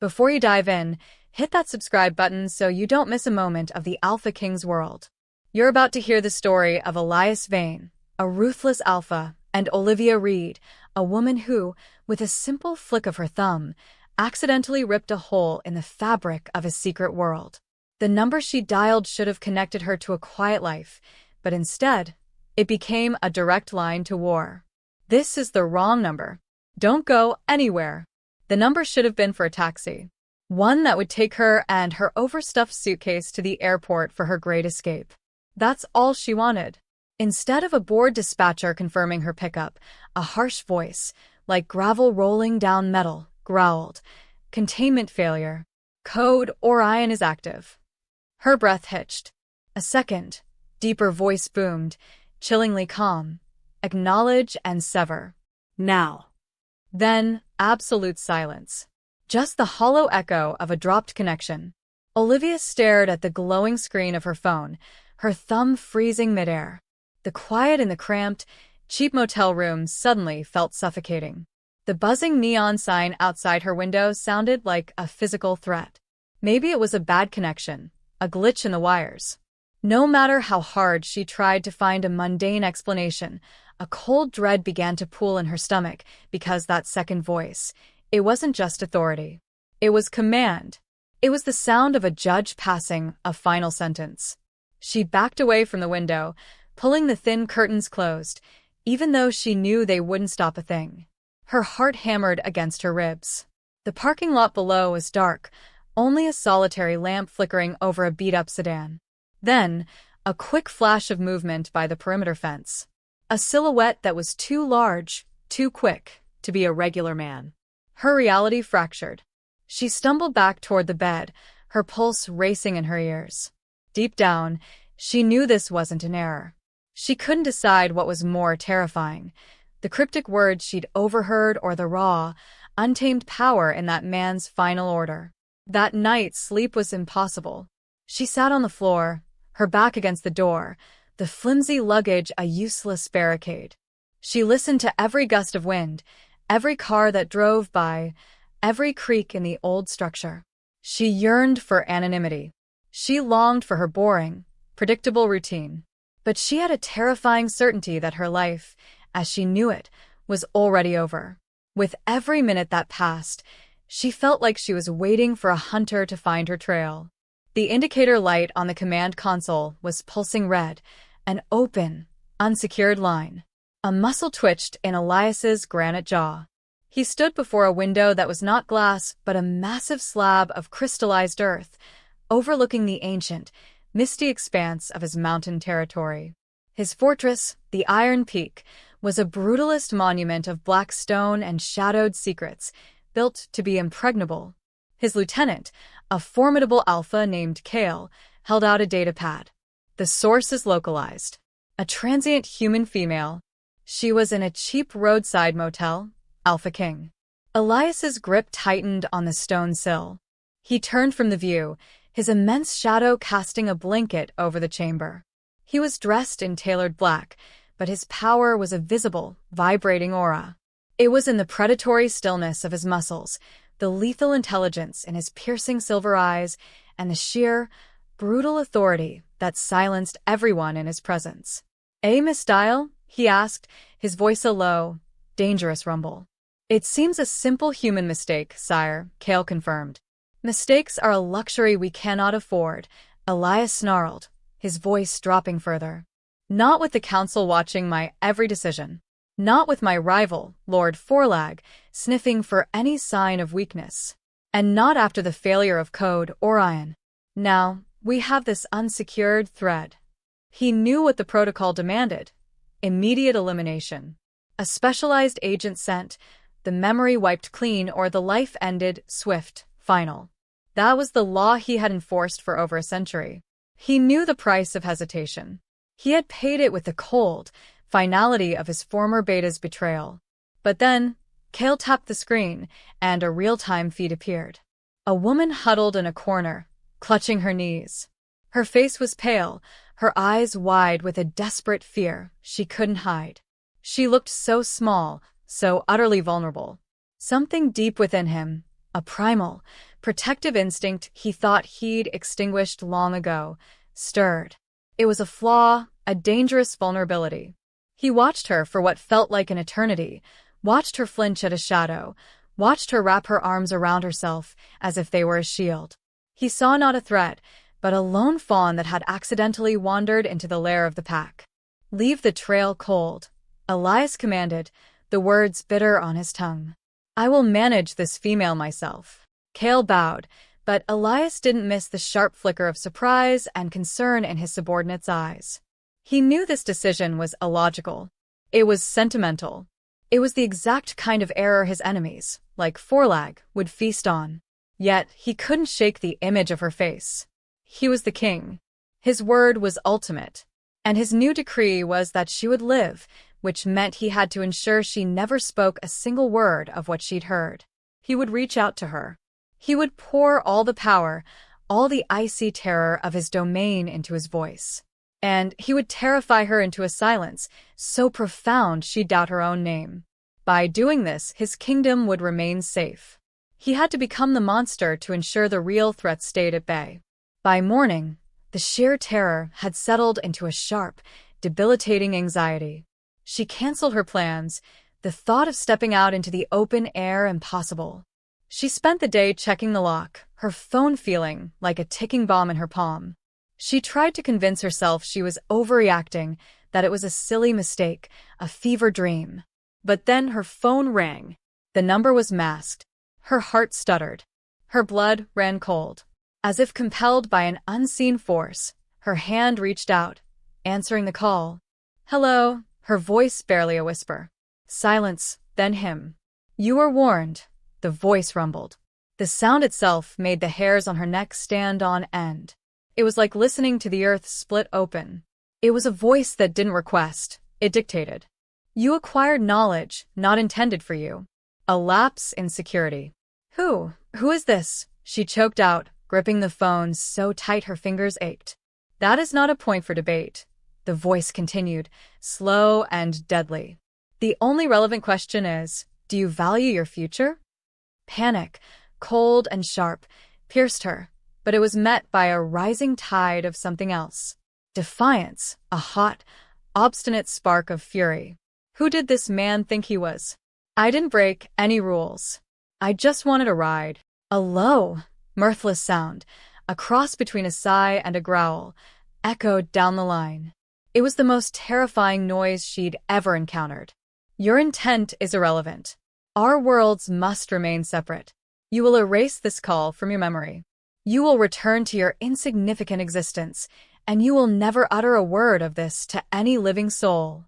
Before you dive in, hit that subscribe button so you don't miss a moment of the Alpha King's world. You're about to hear the story of Elias Vane, a ruthless alpha, and Olivia Reed, a woman who, with a simple flick of her thumb, accidentally ripped a hole in the fabric of his secret world. The number she dialed should have connected her to a quiet life, but instead, it became a direct line to war. This is the wrong number. Don't go anywhere. The number should have been for a taxi. One that would take her and her overstuffed suitcase to the airport for her great escape. That's all she wanted. Instead of a bored dispatcher confirming her pickup, a harsh voice, like gravel rolling down metal, growled, "Containment failure. Code Orion is active." Her breath hitched. A second, deeper voice boomed, chillingly calm. "Acknowledge and sever. Now." Then, absolute silence. Just the hollow echo of a dropped connection. Olivia stared at the glowing screen of her phone, her thumb freezing midair. The quiet in the cramped, cheap motel room suddenly felt suffocating. The buzzing neon sign outside her window sounded like a physical threat. Maybe it was a bad connection, a glitch in the wires. No matter how hard she tried to find a mundane explanation, a cold dread began to pool in her stomach because that second voice, it wasn't just authority. It was command. It was the sound of a judge passing a final sentence. She backed away from the window, pulling the thin curtains closed, even though she knew they wouldn't stop a thing. Her heart hammered against her ribs. The parking lot below was dark, only a solitary lamp flickering over a beat-up sedan. Then, a quick flash of movement by the perimeter fence. A silhouette that was too large, too quick, to be a regular man. Her reality fractured. She stumbled back toward the bed, her pulse racing in her ears. Deep down, she knew this wasn't an error. She couldn't decide what was more terrifying, the cryptic words she'd overheard or the raw, untamed power in that man's final order. That night, sleep was impossible. She sat on the floor, her back against the door, the flimsy luggage a useless barricade. She listened to every gust of wind, every car that drove by, every creak in the old structure. She yearned for anonymity. She longed for her boring, predictable routine. But she had a terrifying certainty that her life, as she knew it, was already over. With every minute that passed, she felt like she was waiting for a hunter to find her trail. The indicator light on the command console was pulsing red, an open, unsecured line. A muscle twitched in Elias's granite jaw. He stood before a window that was not glass but a massive slab of crystallized earth, overlooking the ancient, misty expanse of his mountain territory. His fortress, the Iron Peak, was a brutalist monument of black stone and shadowed secrets, built to be impregnable. His lieutenant, a formidable alpha named Kale, held out a datapad. The source is localized. A transient human female. She was in a cheap roadside motel, Alpha King. Elias's grip tightened on the stone sill. He turned from the view, his immense shadow casting a blanket over the chamber. He was dressed in tailored black, but his power was a visible, vibrating aura. It was in the predatory stillness of his muscles, the lethal intelligence in his piercing silver eyes, and the sheer, brutal authority that silenced everyone in his presence. "Miss Dial?" he asked, his voice a low, dangerous rumble. "It seems a simple human mistake, sire," Kale confirmed. "Mistakes are a luxury we cannot afford," Elias snarled, his voice dropping further. "Not with the council watching my every decision. Not with my rival, Lord Vorlag, sniffing for any sign of weakness. And not after the failure of Code Orion. Now, we have this unsecured thread." He knew what the protocol demanded. Immediate elimination. A specialized agent sent, the memory wiped clean or the life ended, swift, final. That was the law he had enforced for over a century. He knew the price of hesitation. He had paid it with the cold finality of his former beta's betrayal. But then, Kale tapped the screen, and a real-time feed appeared. A woman huddled in a corner, clutching her knees. Her face was pale, her eyes wide with a desperate fear she couldn't hide. She looked so small, so utterly vulnerable. Something deep within him, a primal, protective instinct he thought he'd extinguished long ago, stirred. It was a flaw, a dangerous vulnerability. He watched her for what felt like an eternity, watched her flinch at a shadow, watched her wrap her arms around herself as if they were a shield. He saw not a threat, but a lone fawn that had accidentally wandered into the lair of the pack. "Leave the trail cold," Elias commanded, the words bitter on his tongue. "I will manage this female myself." Kale bowed, but Elias didn't miss the sharp flicker of surprise and concern in his subordinate's eyes. He knew this decision was illogical. It was sentimental. It was the exact kind of error his enemies, like Vorlag, would feast on. Yet he couldn't shake the image of her face. He was the king. His word was ultimate. And his new decree was that she would live, which meant he had to ensure she never spoke a single word of what she'd heard. He would reach out to her. He would pour all the power, all the icy terror of his domain into his voice. And he would terrify her into a silence so profound she'd doubt her own name. By doing this, his kingdom would remain safe. He had to become the monster to ensure the real threat stayed at bay. By morning, the sheer terror had settled into a sharp, debilitating anxiety. She canceled her plans, the thought of stepping out into the open air impossible. She spent the day checking the lock, her phone feeling like a ticking bomb in her palm. She tried to convince herself she was overreacting, that it was a silly mistake, a fever dream. But then her phone rang. The number was masked. Her heart stuttered. Her blood ran cold. As if compelled by an unseen force, her hand reached out, answering the call. "Hello," her voice barely a whisper. Silence, then him. "You were warned," the voice rumbled. The sound itself made the hairs on her neck stand on end. It was like listening to the earth split open. It was a voice that didn't request, it dictated. "You acquired knowledge not intended for you." A lapse in security. Who is this?" she choked out, gripping the phone so tight her fingers ached. "That is not a point for debate," the voice continued, slow and deadly. "The only relevant question is, do you value your future?" Panic, cold and sharp, pierced her, but it was met by a rising tide of something else. Defiance, a hot, obstinate spark of fury. Who did this man think he was? "I didn't break any rules. I just wanted a ride." A low, mirthless sound, a cross between a sigh and a growl, echoed down the line. It was the most terrifying noise she'd ever encountered. "Your intent is irrelevant. Our worlds must remain separate. You will erase this call from your memory. You will return to your insignificant existence, and you will never utter a word of this to any living soul."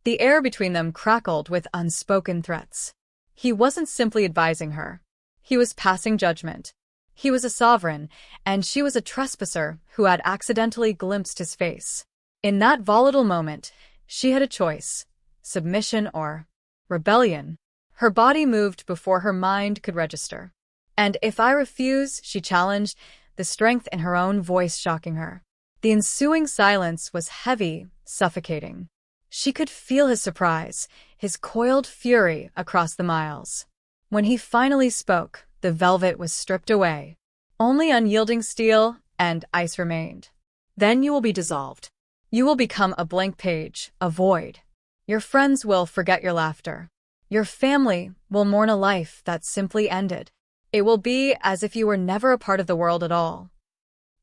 The air between them crackled with unspoken threats. He wasn't simply advising her. He was passing judgment. He was a sovereign, and she was a trespasser who had accidentally glimpsed his face. In that volatile moment, she had a choice: submission or rebellion. Her body moved before her mind could register. "And if I refuse," she challenged, the strength in her own voice shocking her. The ensuing silence was heavy, suffocating. She could feel his surprise, his coiled fury across the miles. When he finally spoke, the velvet was stripped away. Only unyielding steel and ice remained. "Then you will be dissolved. You will become a blank page, a void. Your friends will forget your laughter. Your family will mourn a life that simply ended. It will be as if you were never a part of the world at all."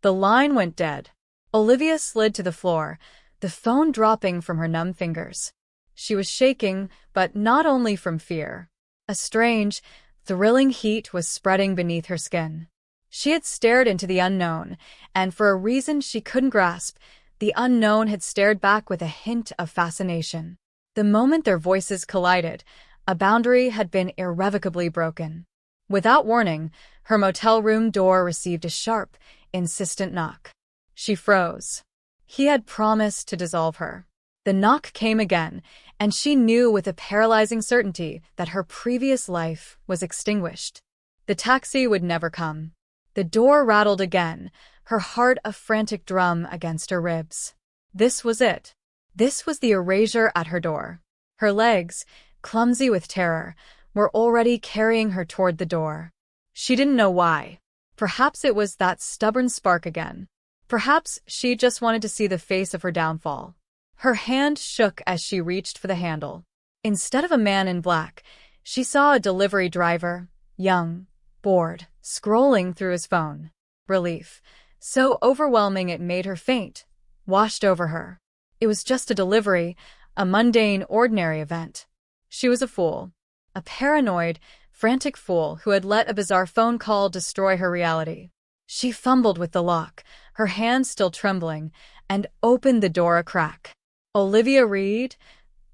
The line went dead. Olivia slid to the floor, the phone dropping from her numb fingers. She was shaking, but not only from fear. A strange, thrilling heat was spreading beneath her skin. She had stared into the unknown, and for a reason she couldn't grasp, the unknown had stared back with a hint of fascination. The moment their voices collided, a boundary had been irrevocably broken. Without warning, her motel room door received a sharp, insistent knock. She froze. He had promised to dissolve her. The knock came again, and she knew with a paralyzing certainty that her previous life was extinguished. The taxi would never come. The door rattled again, her heart a frantic drum against her ribs. This was it. This was the erasure at her door. Her legs, clumsy with terror, were already carrying her toward the door. She didn't know why. Perhaps it was that stubborn spark again. Perhaps she just wanted to see the face of her downfall. Her hand shook as she reached for the handle. Instead of a man in black, she saw a delivery driver, young, bored, scrolling through his phone. Relief, so overwhelming it made her faint, washed over her. It was just a delivery, a mundane, ordinary event. She was a fool. A paranoid, frantic fool who had let a bizarre phone call destroy her reality. She fumbled with the lock, her hands still trembling, and opened the door a crack. "Olivia Reed?"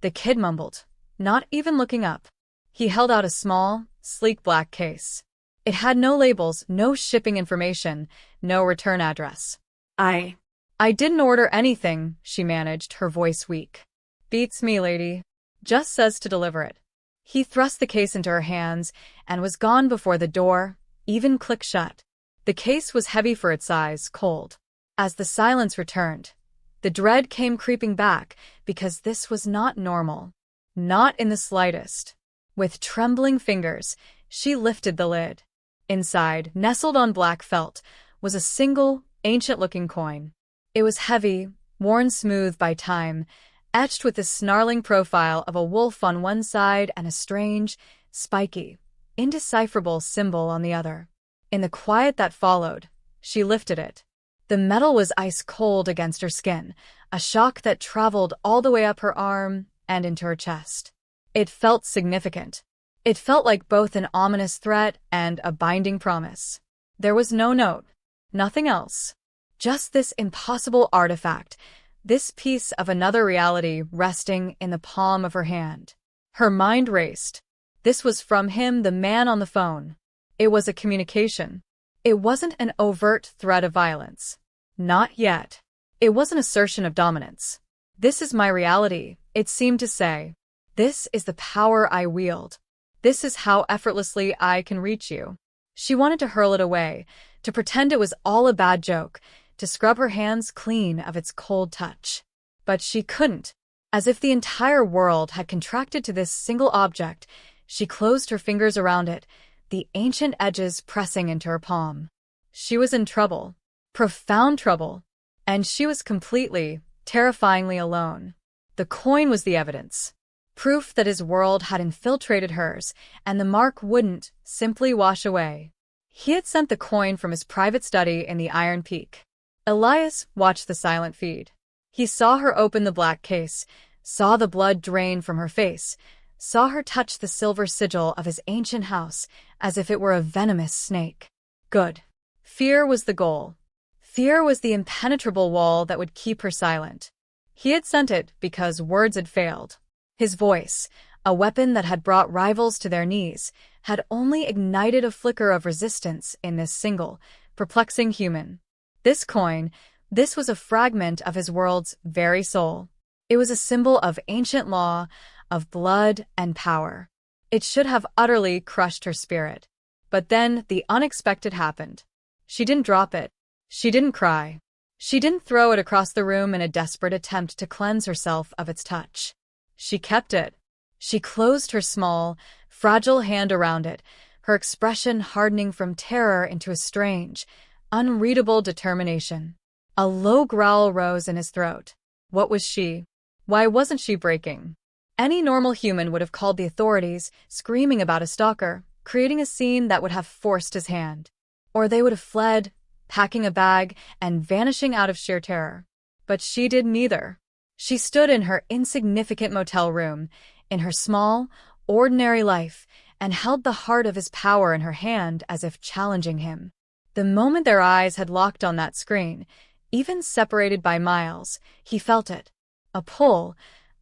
the kid mumbled, not even looking up. He held out a small, sleek black case. It had no labels, no shipping information, no return address. I didn't order anything," she managed, her voice weak. "Beats me, lady. Just says to deliver it." He thrust the case into her hands and was gone before the door even clicked shut. The case was heavy for its size, cold. As the silence returned, the dread came creeping back because this was not normal. Not in the slightest. With trembling fingers, she lifted the lid. Inside, nestled on black felt, was a single, ancient-looking coin. It was heavy, worn smooth by time, etched with the snarling profile of a wolf on one side and a strange, spiky, indecipherable symbol on the other. In the quiet that followed, she lifted it. The metal was ice-cold against her skin, a shock that traveled all the way up her arm and into her chest. It felt significant. It felt like both an ominous threat and a binding promise. There was no note, nothing else. Just this impossible artifact, this piece of another reality resting in the palm of her hand. Her mind raced. This was from him, the man on the phone. It was a communication. It wasn't an overt threat of violence. Not yet. It was an assertion of dominance. "This is my reality," it seemed to say. "This is the power I wield. This is how effortlessly I can reach you." She wanted to hurl it away, to pretend it was all a bad joke, to scrub her hands clean of its cold touch. But she couldn't. As if the entire world had contracted to this single object, she closed her fingers around it, the ancient edges pressing into her palm. She was in trouble. Profound trouble. And she was completely, terrifyingly alone. The coin was the evidence. Proof that his world had infiltrated hers, and the mark wouldn't simply wash away. He had sent the coin from his private study in the Iron Peak. Elias watched the silent feed. He saw her open the black case, saw the blood drain from her face, saw her touch the silver sigil of his ancient house as if it were a venomous snake. Good. Fear was the goal. Fear was the impenetrable wall that would keep her silent. He had sent it because words had failed. His voice, a weapon that had brought rivals to their knees, had only ignited a flicker of resistance in this single, perplexing human. This coin, this was a fragment of his world's very soul. It was a symbol of ancient law, of blood and power. It should have utterly crushed her spirit. But then the unexpected happened. She didn't drop it. She didn't cry. She didn't throw it across the room in a desperate attempt to cleanse herself of its touch. She kept it. She closed her small, fragile hand around it, her expression hardening from terror into a strange, unreadable determination. A low growl rose in his throat. What was she? Why wasn't she breaking? Any normal human would have called the authorities, screaming about a stalker, creating a scene that would have forced his hand. Or they would have fled, packing a bag and vanishing out of sheer terror. But she did neither. She stood in her insignificant motel room, in her small, ordinary life, and held the heart of his power in her hand as if challenging him. The moment their eyes had locked on that screen, even separated by miles, he felt it. A pull,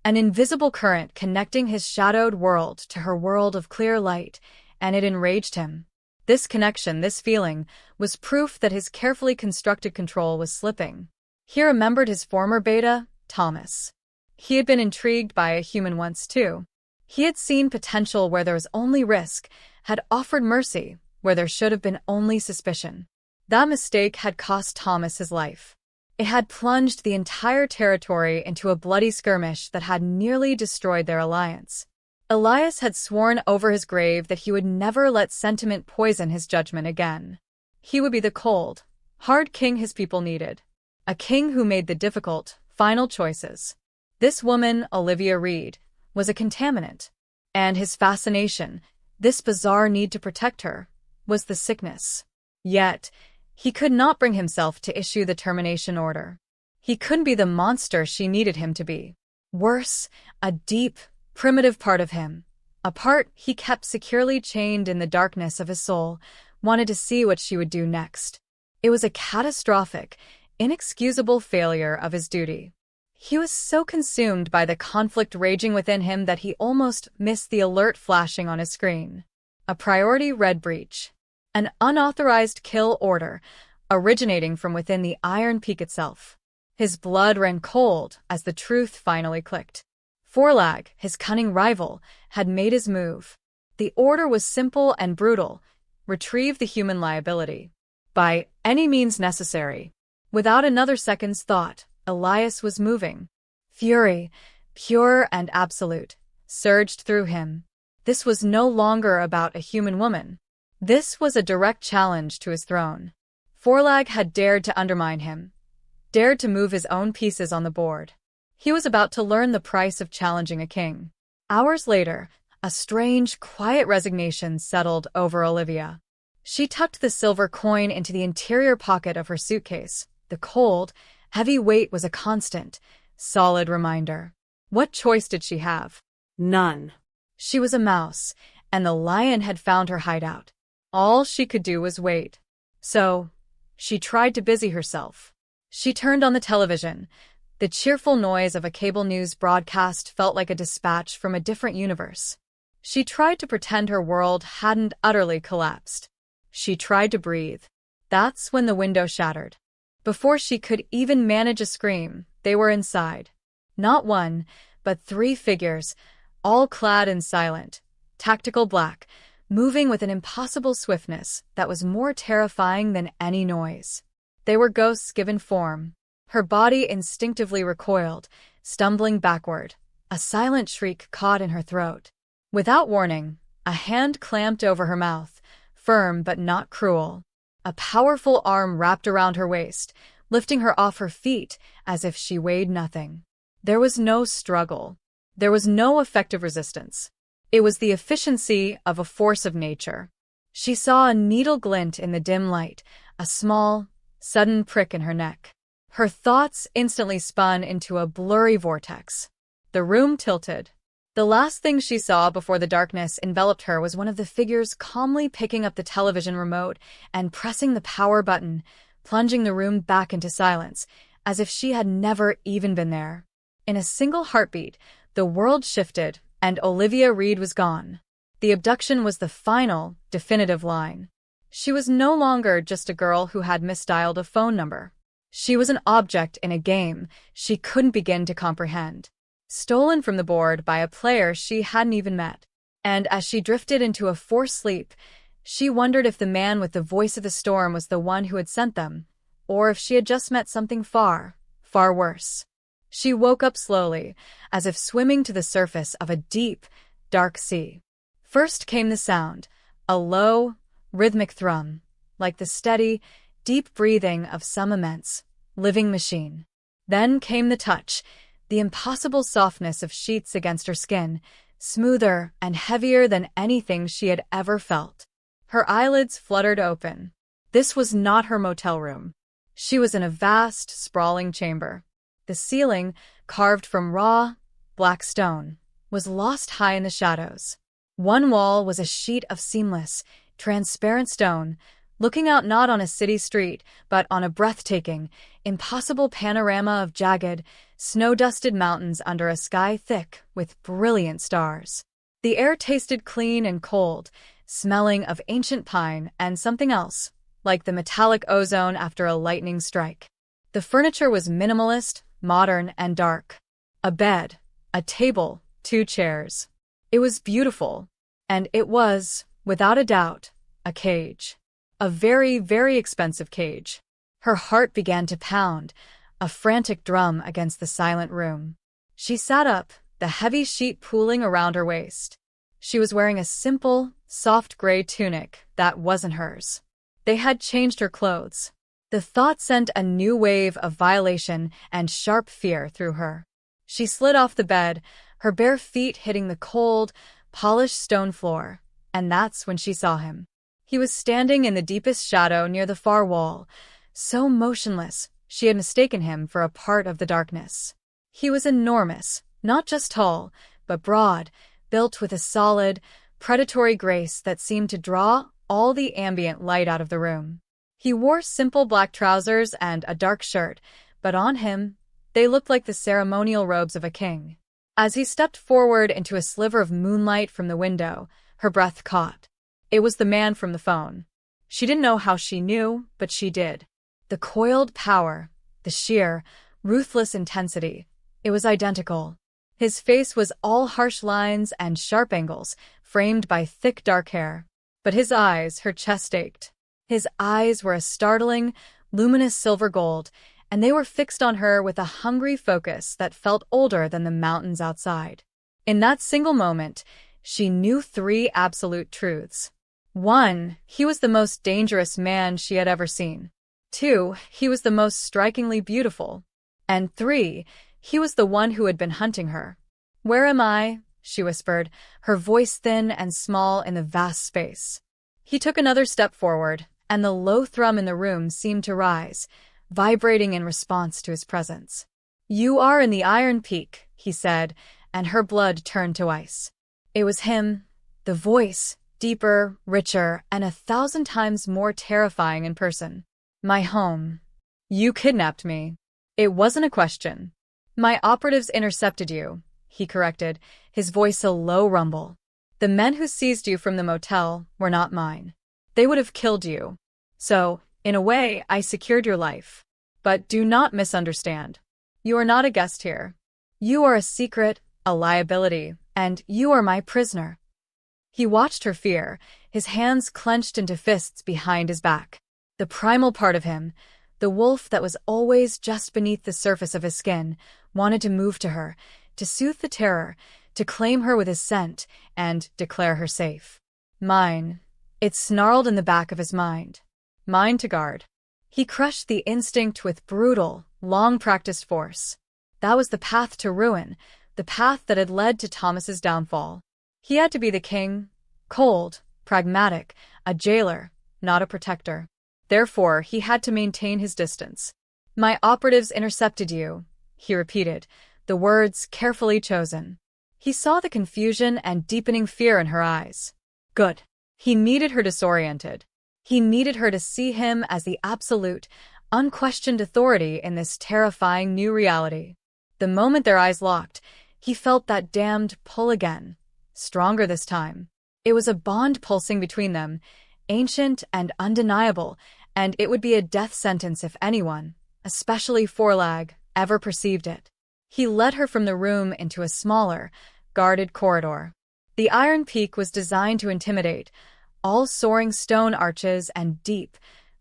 an invisible current connecting his shadowed world to her world of clear light, and it enraged him. This connection, this feeling, was proof that his carefully constructed control was slipping. He remembered his former beta, Thomas. He had been intrigued by a human once, too. He had seen potential where there was only risk, had offered mercy where there should have been only suspicion. That mistake had cost Thomas his life. It had plunged the entire territory into a bloody skirmish that had nearly destroyed their alliance. Elias had sworn over his grave that he would never let sentiment poison his judgment again. He would be the cold, hard king his people needed. A king who made the difficult, final choices. This woman, Olivia Reed, was a contaminant. And his fascination, this bizarre need to protect her, was the sickness. Yet, he could not bring himself to issue the termination order. He couldn't be the monster she needed him to be. Worse, a deep, primitive part of him, a part he kept securely chained in the darkness of his soul, wanted to see what she would do next. It was a catastrophic, inexcusable failure of his duty. He was so consumed by the conflict raging within him that he almost missed the alert flashing on his screen. A priority red breach. An unauthorized kill order, originating from within the Iron Peak itself. His blood ran cold as the truth finally clicked. Vorlag, his cunning rival, had made his move. The order was simple and brutal. Retrieve the human liability. By any means necessary. Without another second's thought, Elias was moving. Fury, pure and absolute, surged through him. This was no longer about a human woman. This was a direct challenge to his throne. Vorlag had dared to undermine him, dared to move his own pieces on the board. He was about to learn the price of challenging a king. Hours later, a strange, quiet resignation settled over Olivia. She tucked the silver coin into the interior pocket of her suitcase. The cold, heavy weight was a constant, solid reminder. What choice did she have? None. She was a mouse, and the lion had found her hideout. All she could do was wait. So, she tried to busy herself. She turned on the television. The cheerful noise of a cable news broadcast felt like a dispatch from a different universe. She tried to pretend her world hadn't utterly collapsed. She tried to breathe. That's when the window shattered. Before she could even manage a scream, they were inside. Not one, but 3 figures, all clad in silent, tactical black, moving with an impossible swiftness that was more terrifying than any noise. They were ghosts given form. Her body instinctively recoiled, stumbling backward, a silent shriek caught in her throat. Without warning, a hand clamped over her mouth, firm but not cruel. A powerful arm wrapped around her waist, lifting her off her feet as if she weighed nothing. There was no struggle. There was no effective resistance. It was the efficiency of a force of nature. She saw a needle glint in the dim light, a small, sudden prick in her neck. Her thoughts instantly spun into a blurry vortex. The room tilted. The last thing she saw before the darkness enveloped her was one of the figures calmly picking up the television remote and pressing the power button, plunging the room back into silence, as if she had never even been there. In a single heartbeat, the world shifted, and Olivia Reed was gone. The abduction was the final, definitive line. She was no longer just a girl who had misdialed a phone number. She was an object in a game she couldn't begin to comprehend. Stolen from the board by a player she hadn't even met. And as she drifted into a forced sleep, she wondered if the man with the voice of the storm was the one who had sent them, or if she had just met something far, far worse. She woke up slowly, as if swimming to the surface of a deep, dark sea. First came the sound, a low, rhythmic thrum, like the steady, deep breathing of some immense, living machine. Then came the touch, the impossible softness of sheets against her skin, smoother and heavier than anything she had ever felt. Her eyelids fluttered open. This was not her motel room. She was in a vast, sprawling chamber. The ceiling, carved from raw, black stone, was lost high in the shadows. One wall was a sheet of seamless, transparent stone, looking out not on a city street, but on a breathtaking, impossible panorama of jagged, snow-dusted mountains under a sky thick with brilliant stars. The air tasted clean and cold, smelling of ancient pine and something else, like the metallic ozone after a lightning strike. The furniture was minimalist, modern, and dark. A bed, a table, 2 chairs. It was beautiful, and it was, without a doubt, a cage. A very, very expensive cage. Her heart began to pound, a frantic drum against the silent room. She sat up, the heavy sheet pooling around her waist. She was wearing a simple, soft gray tunic that wasn't hers. They had changed her clothes. The thought sent a new wave of violation and sharp fear through her. She slid off the bed, her bare feet hitting the cold, polished stone floor, and that's when she saw him. He was standing in the deepest shadow near the far wall, so motionless she had mistaken him for a part of the darkness. He was enormous, not just tall, but broad, built with a solid, predatory grace that seemed to draw all the ambient light out of the room. He wore simple black trousers and a dark shirt, but on him, they looked like the ceremonial robes of a king. As he stepped forward into a sliver of moonlight from the window, her breath caught. It was the man from the phone. She didn't know how she knew, but she did. The coiled power, the sheer, ruthless intensity. It was identical. His face was all harsh lines and sharp angles, framed by thick dark hair. But his eyes, her chest ached. His eyes were a startling, luminous silver gold, and they were fixed on her with a hungry focus that felt older than the mountains outside. In that single moment, she knew 3 absolute truths. 1, he was the most dangerous man she had ever seen. 2, he was the most strikingly beautiful. And 3, he was the one who had been hunting her. "Where am I?" she whispered, her voice thin and small in the vast space. He took another step forward, and the low thrum in the room seemed to rise, vibrating in response to his presence. "You are in the Iron Peak," he said, and her blood turned to ice. It was him, the voice, deeper, richer, and 1,000 times more terrifying in person. "My home. You kidnapped me." It wasn't a question. "My operatives intercepted you," he corrected, his voice a low rumble. "The men who seized you from the motel were not mine. They would have killed you. So, in a way, I secured your life. But do not misunderstand. You are not a guest here. You are a secret, a liability, and you are my prisoner." He watched her fear, his hands clenched into fists behind his back. The primal part of him, the wolf that was always just beneath the surface of his skin, wanted to move to her, to soothe the terror, to claim her with his scent, and declare her safe. "Mine," it snarled in the back of his mind. "Mine to guard." He crushed the instinct with brutal, long-practiced force. That was the path to ruin, the path that had led to Thomas's downfall. He had to be the king, cold, pragmatic, a jailer, not a protector. Therefore, he had to maintain his distance. "My operatives intercepted you," he repeated, the words carefully chosen. He saw the confusion and deepening fear in her eyes. Good. He needed her disoriented. He needed her to see him as the absolute, unquestioned authority in this terrifying new reality. The moment their eyes locked, he felt that damned pull again, stronger this time. It was a bond pulsing between them, ancient and undeniable, and it would be a death sentence if anyone, especially Vorlag, ever perceived it. He led her from the room into a smaller, guarded corridor. The Iron Peak was designed to intimidate, all soaring stone arches and deep,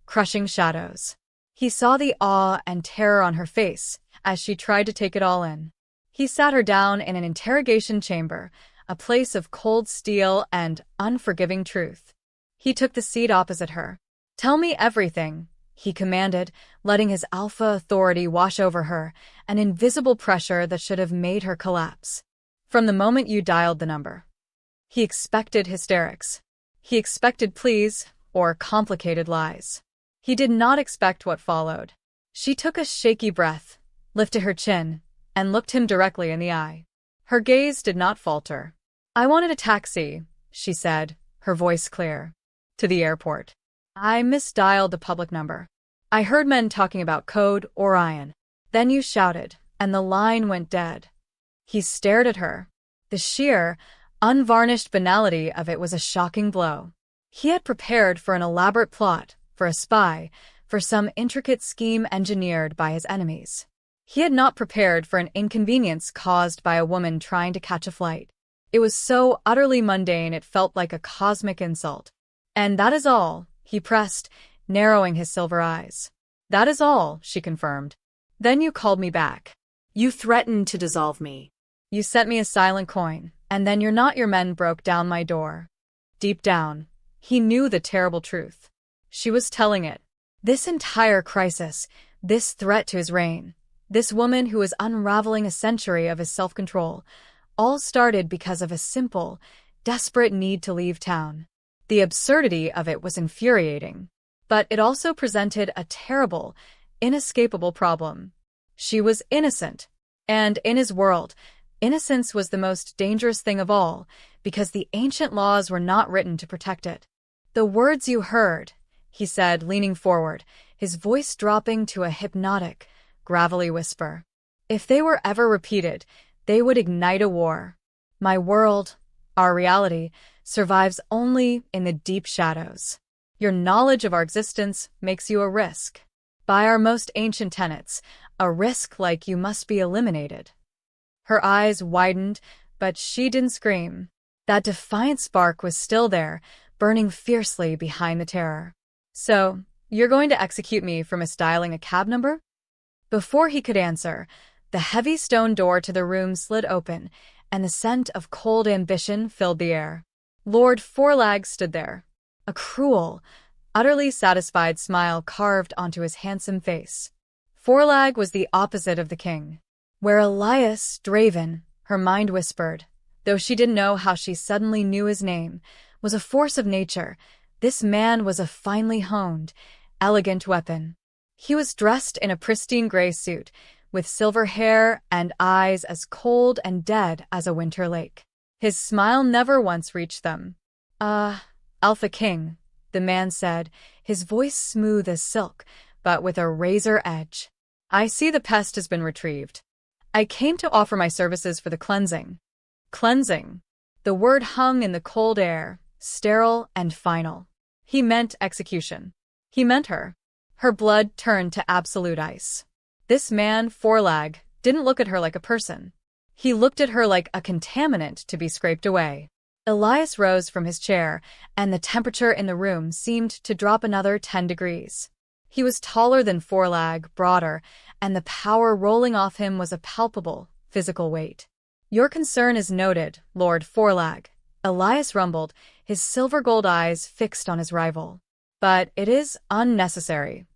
crushing shadows. He saw the awe and terror on her face as she tried to take it all in. He sat her down in an interrogation chamber, a place of cold steel and unforgiving truth. He took the seat opposite her. "Tell me everything," he commanded, letting his alpha authority wash over her, an invisible pressure that should have made her collapse. "From the moment you dialed the number." He expected hysterics. He expected pleas or complicated lies. He did not expect what followed. She took a shaky breath, lifted her chin, and looked him directly in the eye. Her gaze did not falter. "I wanted a taxi," she said, her voice clear. "To the airport. I misdialed the public number. I heard men talking about Code Orion. Then you shouted, and the line went dead." He stared at her. The sheer, unvarnished banality of it was a shocking blow. He had prepared for an elaborate plot, for a spy, for some intricate scheme engineered by his enemies. He had not prepared for an inconvenience caused by a woman trying to catch a flight. It was so utterly mundane it felt like a cosmic insult. "And that is all," he pressed, narrowing his silver eyes. "That is all," she confirmed. "Then you called me back. You threatened to dissolve me. You sent me a silent coin, and then your men broke down my door." Deep down, he knew the terrible truth. She was telling it. This entire crisis, this threat to his reign, this woman who was unraveling a century of his self-control, all started because of a simple, desperate need to leave town. The absurdity of it was infuriating, but it also presented a terrible, inescapable problem. She was innocent, and in his world, innocence was the most dangerous thing of all, because the ancient laws were not written to protect it. "The words you heard," he said, leaning forward, his voice dropping to a hypnotic, gravelly whisper. "If they were ever repeated, they would ignite a war. My world, our reality, survives only in the deep shadows. Your knowledge of our existence makes you a risk. By our most ancient tenets, a risk like you must be eliminated." Her eyes widened, but she didn't scream. That defiant spark was still there, burning fiercely behind the terror. "So, you're going to execute me for misdialing a cab number?" Before he could answer, the heavy stone door to the room slid open, and the scent of cold ambition filled the air. Lord Vorlag stood there, a cruel, utterly satisfied smile carved onto his handsome face. Vorlag was the opposite of the king. Where Elias Draven, her mind whispered, though she didn't know how she suddenly knew his name, was a force of nature, this man was a finely honed, elegant weapon. He was dressed in a pristine gray suit, with silver hair and eyes as cold and dead as a winter lake. His smile never once reached them. Alpha King," the man said, his voice smooth as silk, but with a razor edge. "I see the pest has been retrieved. I came to offer my services for the cleansing." Cleansing. The word hung in the cold air, sterile and final. He meant execution. He meant her. Her blood turned to absolute ice. This man, Vorlag, didn't look at her like a person. He looked at her like a contaminant to be scraped away. Elias rose from his chair, and the temperature in the room seemed to drop another 10 degrees. He was taller than Vorlag, broader, and the power rolling off him was a palpable, physical weight. "Your concern is noted, Lord Vorlag," Elias rumbled, his silver-gold eyes fixed on his rival. "But it is unnecessary."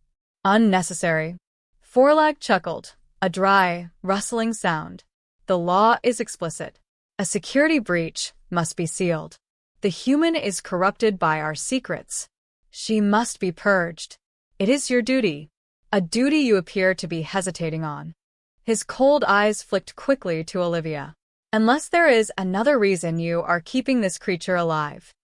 "Unnecessary." Vorlag chuckled, a dry, rustling sound. "The law is explicit. A security breach must be sealed. The human is corrupted by our secrets. She must be purged. It is your duty. A duty you appear to be hesitating on." His cold eyes flicked quickly to Olivia. "Unless there is another reason you are keeping this creature alive."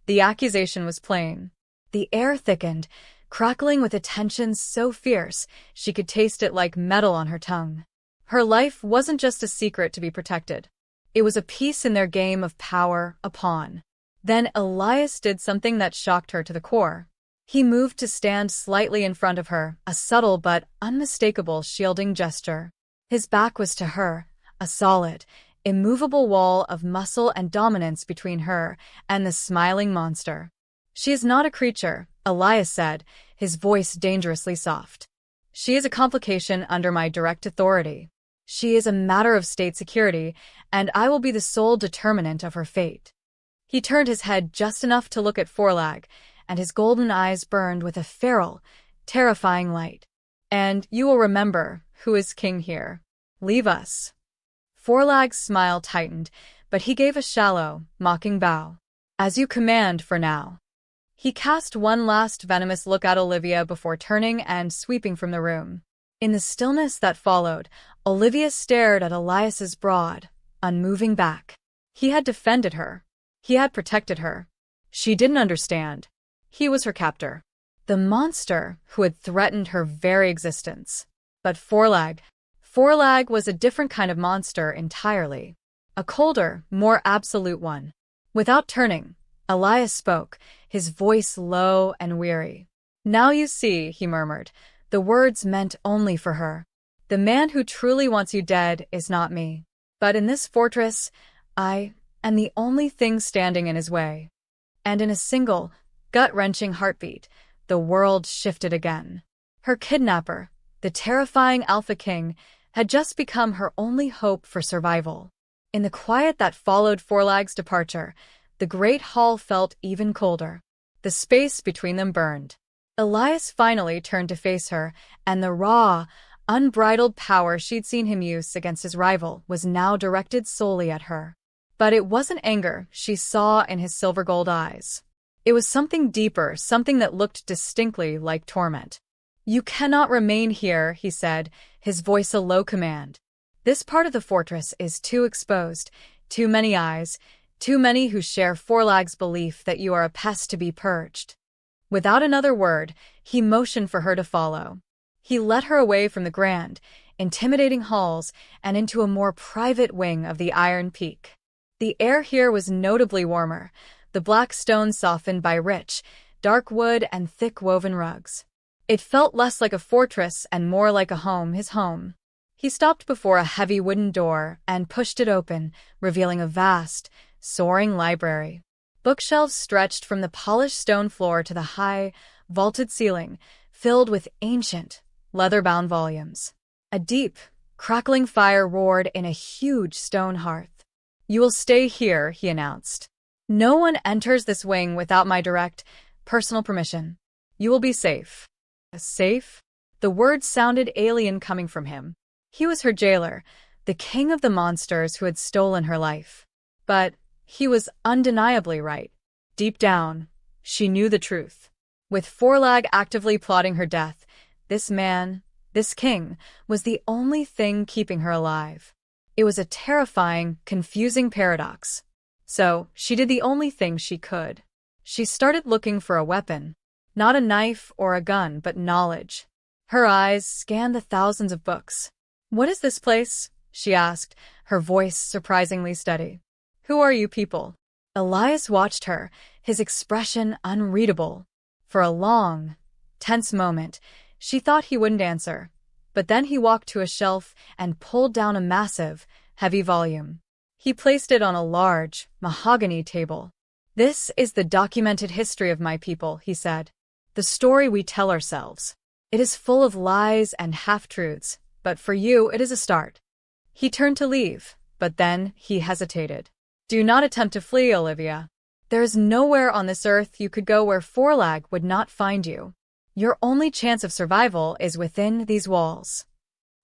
The accusation was plain. The air thickened, crackling with a tension so fierce she could taste it like metal on her tongue. Her life wasn't just a secret to be protected. It was a piece in their game of power, a pawn. Then Elias did something that shocked her to the core. He moved to stand slightly in front of her, a subtle but unmistakable shielding gesture. His back was to her, a solid, immovable wall of muscle and dominance between her and the smiling monster. "She is not a creature," Elias said, his voice dangerously soft. "She is a complication under my direct authority. She is a matter of state security, and I will be the sole determinant of her fate." He turned his head just enough to look at Vorlag, and his golden eyes burned with a feral, terrifying light. "And you will remember who is king here. Leave us." Vorlag's smile tightened, but he gave a shallow, mocking bow. "As you command for now." He cast one last venomous look at Olivia before turning and sweeping from the room. In the stillness that followed, Olivia stared at Elias's broad, unmoving back. He had defended her. He had protected her. She didn't understand. He was her captor. The monster who had threatened her very existence. But Vorlag was a different kind of monster entirely. A colder, more absolute one. Without turning, Elias spoke, his voice low and weary. "Now you see," he murmured, the words meant only for her. "The man who truly wants you dead is not me. But in this fortress, I am the only thing standing in his way." And in a single, gut-wrenching heartbeat, the world shifted again. Her kidnapper, the terrifying Alpha King, had just become her only hope for survival. In the quiet that followed Vorlag's departure, the great hall felt even colder. The space between them burned. Elias finally turned to face her, and the raw, unbridled power she'd seen him use against his rival was now directed solely at her. But it wasn't anger she saw in his silver-gold eyes. It was something deeper, something that looked distinctly like torment. "You cannot remain here," he said, his voice a low command. "This part of the fortress is too exposed, too many eyes, too many who share Vorlag's belief that you are a pest to be purged." Without another word, he motioned for her to follow. He led her away from the grand, intimidating halls and into a more private wing of the Iron Peak. The air here was notably warmer, the black stone softened by rich, dark wood and thick woven rugs. It felt less like a fortress and more like a home, his home. He stopped before a heavy wooden door and pushed it open, revealing a vast, soaring library. Bookshelves stretched from the polished stone floor to the high, vaulted ceiling, filled with ancient, leather-bound volumes. A deep, crackling fire roared in a huge stone hearth. "You will stay here," he announced. "No one enters this wing without my direct, personal permission. You will be safe." Safe? The words sounded alien coming from him. He was her jailer, the king of the monsters who had stolen her life. But he was undeniably right. Deep down, she knew the truth. With Vorlag actively plotting her death, this man, this king, was the only thing keeping her alive. It was a terrifying, confusing paradox. So, she did the only thing she could. She started looking for a weapon. Not a knife or a gun, but knowledge. Her eyes scanned the thousands of books. "What is this place?" she asked, her voice surprisingly steady. "Who are you people?" Elias watched her, his expression unreadable. For a long, tense moment, she thought he wouldn't answer. But then he walked to a shelf and pulled down a massive, heavy volume. He placed it on a large, mahogany table. "This is the documented history of my people," he said. "The story we tell ourselves. It is full of lies and half-truths, but for you it is a start." He turned to leave, but then he hesitated. "Do not attempt to flee, Olivia. There is nowhere on this earth you could go where Vorlag would not find you. Your only chance of survival is within these walls."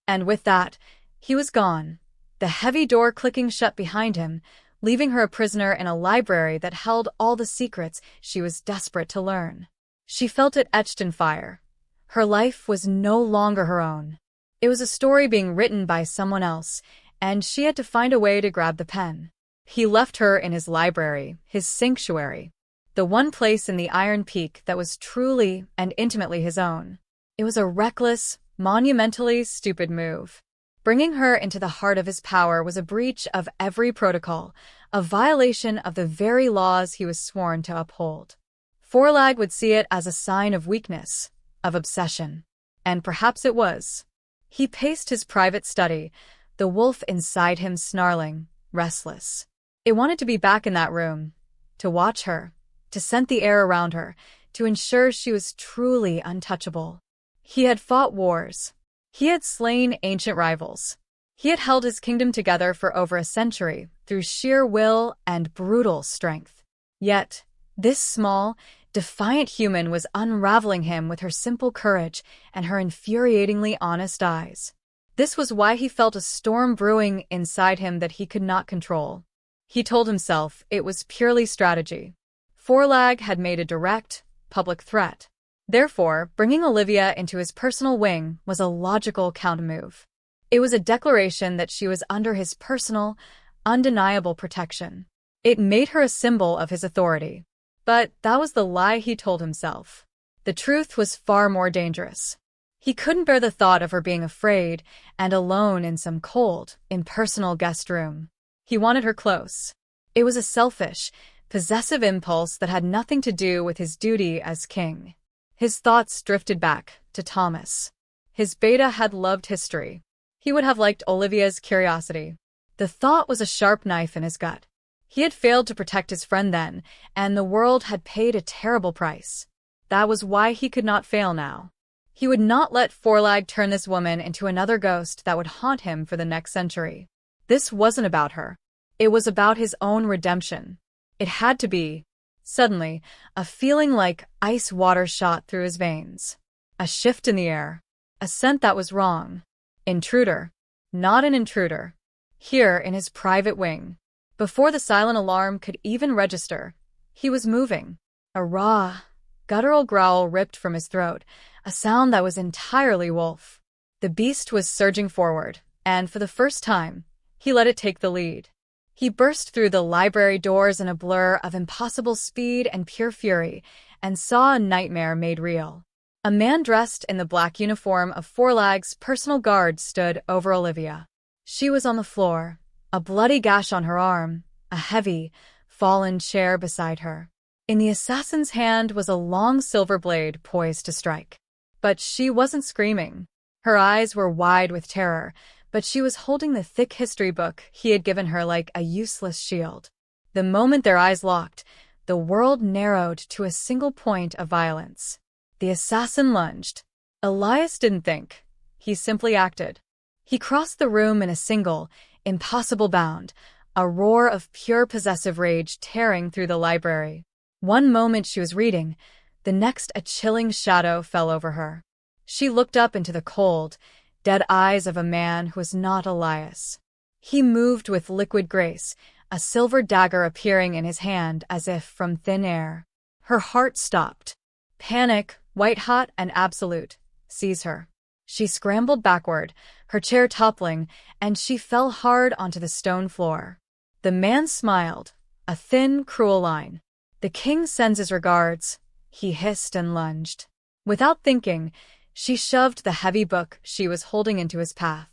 And with that, he was gone, the heavy door clicking shut behind him, leaving her a prisoner in a library that held all the secrets she was desperate to learn. She felt it etched in fire. Her life was no longer her own. It was a story being written by someone else, and she had to find a way to grab the pen. He left her in his library, his sanctuary, the one place in the Iron Peak that was truly and intimately his own. It was a reckless, monumentally stupid move. Bringing her into the heart of his power was a breach of every protocol, a violation of the very laws he was sworn to uphold. Vorlag would see it as a sign of weakness, of obsession. And perhaps it was. He paced his private study, the wolf inside him snarling, restless. It wanted to be back in that room, to watch her, to scent the air around her, to ensure she was truly untouchable. He had fought wars. He had slain ancient rivals. He had held his kingdom together for over a century through sheer will and brutal strength. Yet, this small, defiant human was unraveling him with her simple courage and her infuriatingly honest eyes. This was why he felt a storm brewing inside him that he could not control. He told himself it was purely strategy. Vorlag had made a direct, public threat. Therefore, bringing Olivia into his personal wing was a logical countermove. It was a declaration that she was under his personal, undeniable protection. It made her a symbol of his authority. But that was the lie he told himself. The truth was far more dangerous. He couldn't bear the thought of her being afraid and alone in some cold, impersonal guest room. He wanted her close. It was a selfish, possessive impulse that had nothing to do with his duty as king. His thoughts drifted back to Thomas. His beta had loved history. He would have liked Olivia's curiosity. The thought was a sharp knife in his gut. He had failed to protect his friend then, and the world had paid a terrible price. That was why he could not fail now. He would not let Vorlag turn this woman into another ghost that would haunt him for the next century. This wasn't about her. It was about his own redemption. It had to be. Suddenly, a feeling like ice water shot through his veins. A shift in the air. A scent that was wrong. Intruder. Not an intruder. Here, in his private wing. Before the silent alarm could even register, he was moving. A raw, guttural growl ripped from his throat, a sound that was entirely wolf. The beast was surging forward, and for the first time, he let it take the lead. He burst through the library doors in a blur of impossible speed and pure fury, and saw a nightmare made real. A man dressed in the black uniform of Vorlag's personal guard stood over Olivia. She was on the floor, a bloody gash on her arm, a heavy, fallen chair beside her. In the assassin's hand was a long silver blade poised to strike. But she wasn't screaming. Her eyes were wide with terror, but she was holding the thick history book he had given her like a useless shield. The moment their eyes locked, the world narrowed to a single point of violence. The assassin lunged. Elias didn't think. He simply acted. He crossed the room in a single, impossible bound, a roar of pure possessive rage tearing through the library. One moment she was reading, the next a chilling shadow fell over her. She looked up into the cold, dead eyes of a man who was not Elias. He moved with liquid grace, a silver dagger appearing in his hand as if from thin air. Her heart stopped. Panic, white-hot and absolute, seized her. She scrambled backward, her chair toppling, and she fell hard onto the stone floor. The man smiled, a thin, cruel line. "The king sends his regards," he hissed and lunged. Without thinking, she shoved the heavy book she was holding into his path.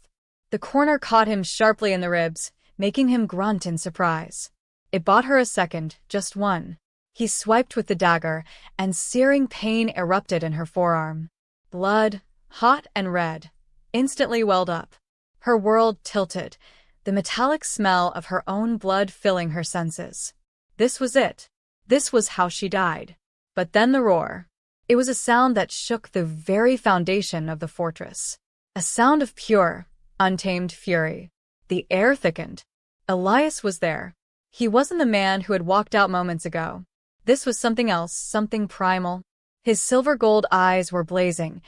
The corner caught him sharply in the ribs, making him grunt in surprise. It bought her a second, just one. He swiped with the dagger, and searing pain erupted in her forearm. Blood, hot and red, instantly welled up. Her world tilted, the metallic smell of her own blood filling her senses. This was it. This was how she died. But then the roar. It was a sound that shook the very foundation of the fortress. A sound of pure, untamed fury. The air thickened. Elias was there. He wasn't the man who had walked out moments ago. This was something else, something primal. His silver-gold eyes were blazing,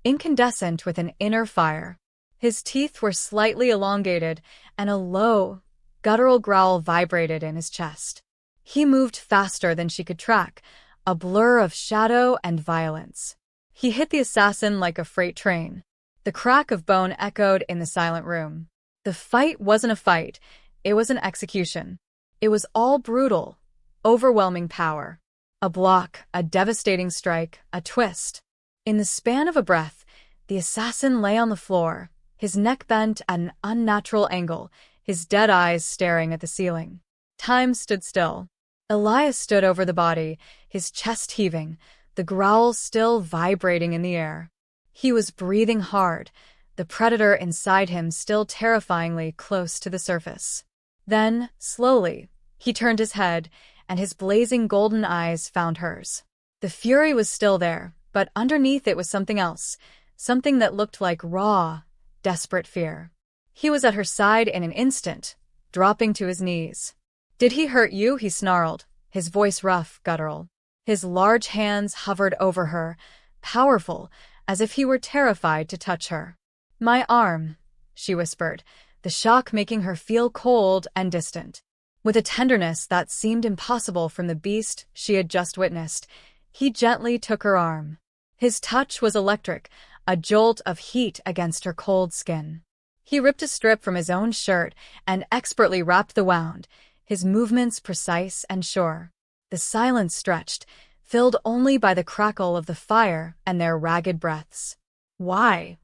incandescent with an inner fire. His teeth were slightly elongated, and a low, guttural growl vibrated in his chest. He moved faster than she could track, a blur of shadow and violence. He hit the assassin like a freight train. The crack of bone echoed in the silent room. The fight wasn't a fight, it was an execution. It was all brutal, overwhelming power. A block, a devastating strike, a twist. In the span of a breath, the assassin lay on the floor, his neck bent at an unnatural angle, his dead eyes staring at the ceiling. Time stood still. Elias stood over the body, his chest heaving, the growl still vibrating in the air. He was breathing hard, the predator inside him still terrifyingly close to the surface. Then, slowly, he turned his head, and his blazing golden eyes found hers. The fury was still there, but underneath it was something else, something that looked like raw, desperate fear. He was at her side in an instant, dropping to his knees. "Did he hurt you?" he snarled, his voice rough, guttural. His large hands hovered over her, powerful, as if he were terrified to touch her. "My arm," she whispered, the shock making her feel cold and distant. With a tenderness that seemed impossible from the beast she had just witnessed, he gently took her arm. His touch was electric, a jolt of heat against her cold skin. He ripped a strip from his own shirt and expertly wrapped the wound, his movements precise and sure. The silence stretched, filled only by the crackle of the fire and their ragged breaths. "Why?"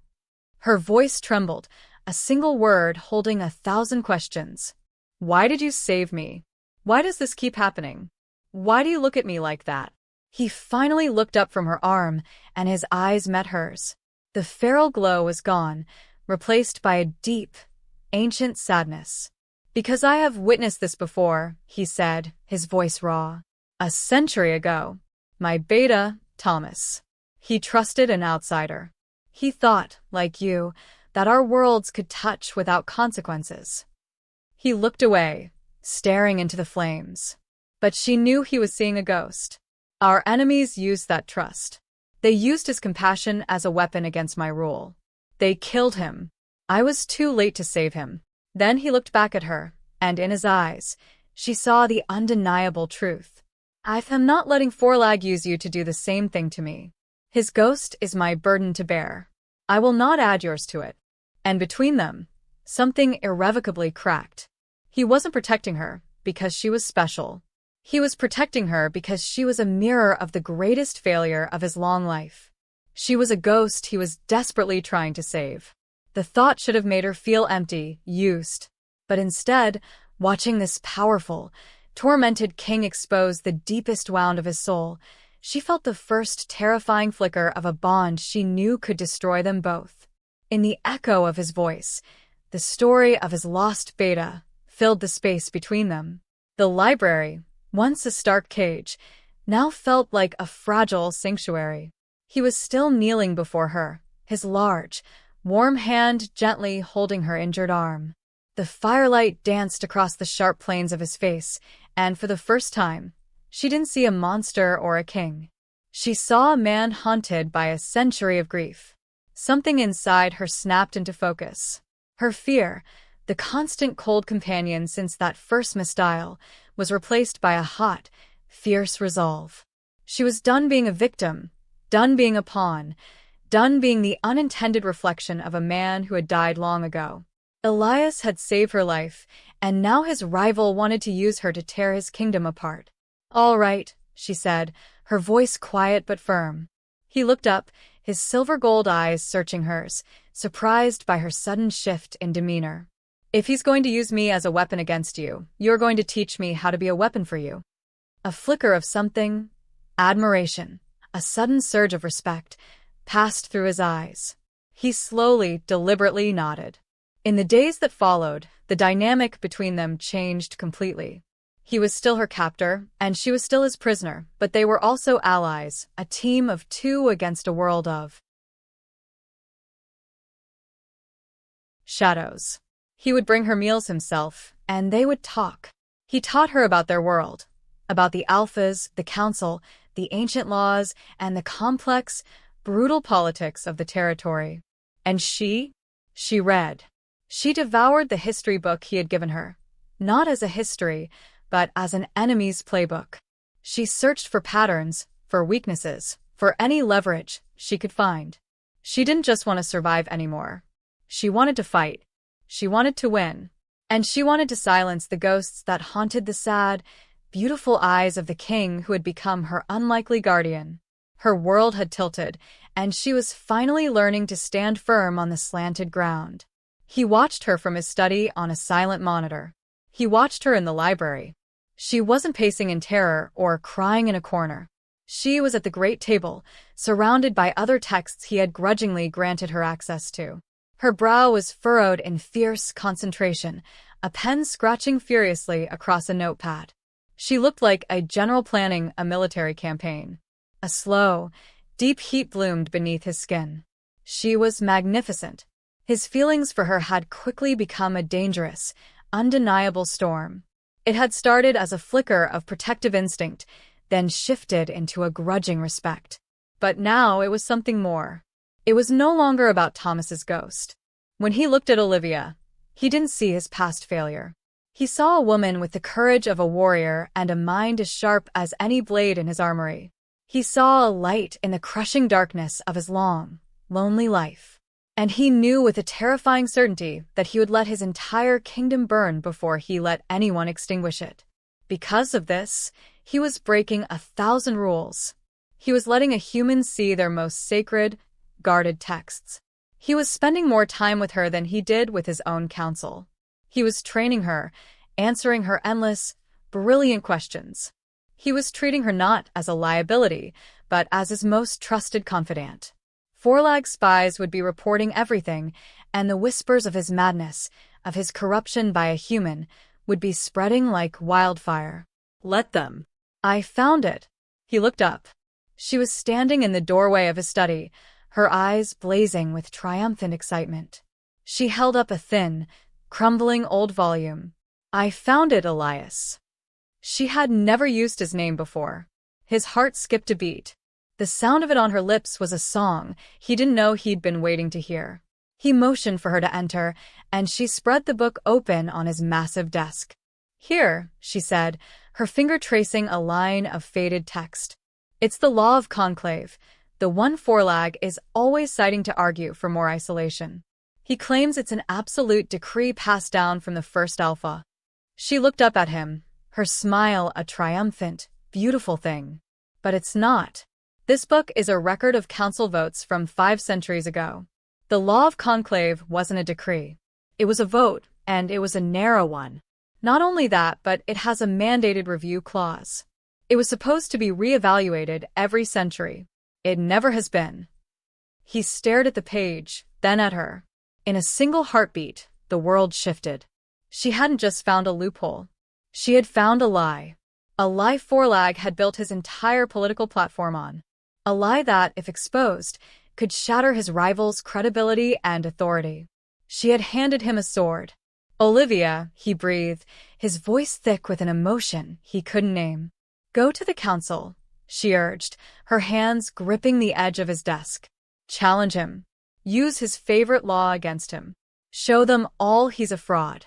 Her voice trembled, a single word holding 1,000 questions. "Why did you save me? Why does this keep happening? Why do you look at me like that?" He finally looked up from her arm, and his eyes met hers. The feral glow was gone, replaced by a deep, ancient sadness. "Because I have witnessed this before," he said, his voice raw. "A century ago. My beta, Thomas. He trusted an outsider. He thought, like you, that our worlds could touch without consequences." He looked away, staring into the flames. But she knew he was seeing a ghost. Our enemies used that trust. They used his compassion as a weapon against my rule. They killed him. I was too late to save him. Then he looked back at her, and in his eyes, she saw the undeniable truth. I am not letting Vorlag use you to do the same thing to me. His ghost is my burden to bear. I will not add yours to it. And between them, something irrevocably cracked. He wasn't protecting her because she was special. He was protecting her because she was a mirror of the greatest failure of his long life. She was a ghost he was desperately trying to save. The thought should have made her feel empty, used. But instead, watching this powerful, tormented king expose the deepest wound of his soul, she felt the first terrifying flicker of a bond she knew could destroy them both. In the echo of his voice, the story of his lost beta filled the space between them. The library, once a stark cage, now felt like a fragile sanctuary. He was still kneeling before her, his large, warm hand gently holding her injured arm. The firelight danced across the sharp planes of his face, and for the first time, she didn't see a monster or a king. She saw a man haunted by a century of grief. Something inside her snapped into focus. Her fear, the constant cold companion since that first misdial, was replaced by a hot, fierce resolve. She was done being a victim, done being a pawn, done being the unintended reflection of a man who had died long ago. Elias had saved her life, and now his rival wanted to use her to tear his kingdom apart. "All right," she said, her voice quiet but firm. He looked up, his silver-gold eyes searching hers, surprised by her sudden shift in demeanor. "If he's going to use me as a weapon against you, you're going to teach me how to be a weapon for you." A flicker of something, admiration, a sudden surge of respect, passed through his eyes. He slowly, deliberately nodded. In the days that followed, the dynamic between them changed completely. He was still her captor, and she was still his prisoner, but they were also allies, a team of two against a world of shadows. He would bring her meals himself, and they would talk. He taught her about their world, about the alphas, the council, the ancient laws, and the complex, brutal politics of the territory. And she read. She devoured the history book he had given her, not as a history, but as an enemy's playbook. She searched for patterns, for weaknesses, for any leverage she could find. She didn't just want to survive anymore. She wanted to fight. She wanted to win. And she wanted to silence the ghosts that haunted the sad, beautiful eyes of the king who had become her unlikely guardian. Her world had tilted, and she was finally learning to stand firm on the slanted ground. He watched her from his study on a silent monitor. He watched her in the library. She wasn't pacing in terror or crying in a corner. She was at the great table, surrounded by other texts he had grudgingly granted her access to. Her brow was furrowed in fierce concentration, a pen scratching furiously across a notepad. She looked like a general planning a military campaign. A slow, deep heat bloomed beneath his skin. She was magnificent. His feelings for her had quickly become a dangerous, undeniable storm. It had started as a flicker of protective instinct, then shifted into a grudging respect. But now it was something more. It was no longer about Thomas's ghost. When he looked at Olivia, he didn't see his past failure. He saw a woman with the courage of a warrior and a mind as sharp as any blade in his armory. He saw a light in the crushing darkness of his long, lonely life. And he knew with a terrifying certainty that he would let his entire kingdom burn before he let anyone extinguish it. Because of this, he was breaking 1,000 rules. He was letting a human see their most sacred, guarded texts. He was spending more time with her than he did with his own counsel. He was training her, answering her endless, brilliant questions. He was treating her not as a liability, but as his most trusted confidant. Vorlag spies would be reporting everything, and the whispers of his madness, of his corruption by a human, would be spreading like wildfire. "Let them." "I found it." He looked up. She was standing in the doorway of his study, her eyes blazing with triumphant excitement. She held up a thin, crumbling old volume. "I found it, Elias." She had never used his name before. His heart skipped a beat. The sound of it on her lips was a song he didn't know he'd been waiting to hear. He motioned for her to enter, and she spread the book open on his massive desk. "Here," she said, her finger tracing a line of faded text. "It's the law of conclave, the one Vorlag is always citing to argue for more isolation. He claims it's an absolute decree passed down from the first Alpha." She looked up at him, her smile a triumphant, beautiful thing. "But it's not. This book is a record of council votes from 5 centuries ago. The law of conclave wasn't a decree. It was a vote, and it was a narrow one. Not only that, but it has a mandated review clause. It was supposed to be re-evaluated every century. It never has been." He stared at the page, then at her. In a single heartbeat, the world shifted. She hadn't just found a loophole. She had found a lie. A lie Vorlag had built his entire political platform on. A lie that, if exposed, could shatter his rival's credibility and authority. She had handed him a sword. "Olivia," he breathed, his voice thick with an emotion he couldn't name. "Go to the council," she urged, her hands gripping the edge of his desk. "Challenge him. Use his favorite law against him. Show them all he's a fraud."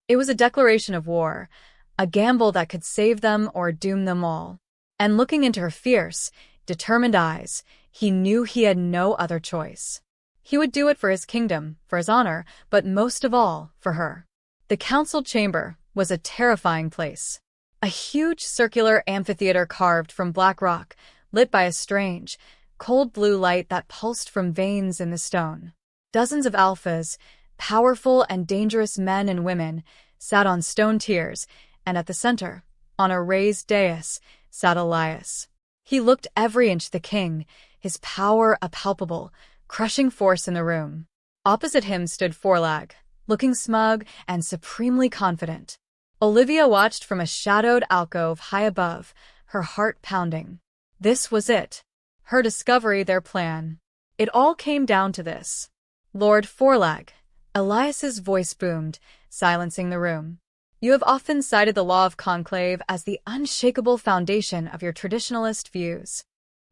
It was a declaration of war, a gamble that could save them or doom them all. And looking into her fierce, determined eyes, he knew he had no other choice. He would do it for his kingdom, for his honor, but most of all, for her. The council chamber was a terrifying place. A huge circular amphitheater carved from black rock, lit by a strange, cold blue light that pulsed from veins in the stone. Dozens of alphas, powerful and dangerous men and women, sat on stone tiers, and at the center, on a raised dais, sat Elias. He looked every inch the king, his power a palpable, crushing force in the room. Opposite him stood Vorlag, looking smug and supremely confident. Olivia watched from a shadowed alcove high above, her heart pounding. This was it. Her discovery, their plan. It all came down to this. "Lord Vorlag," Elias's voice boomed, silencing the room. "You have often cited the law of conclave as the unshakable foundation of your traditionalist views."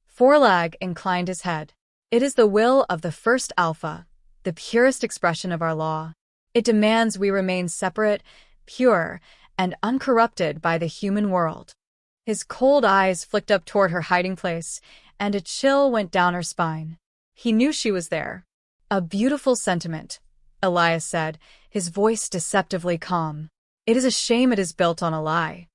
Vorlag inclined his head. "It is the will of the first Alpha, the purest expression of our law. It demands we remain separate, pure, and uncorrupted by the human world." His cold eyes flicked up toward her hiding place, and a chill went down her spine. He knew she was there. "A beautiful sentiment," Elias said, his voice deceptively calm. "It is a shame it is built on a lie."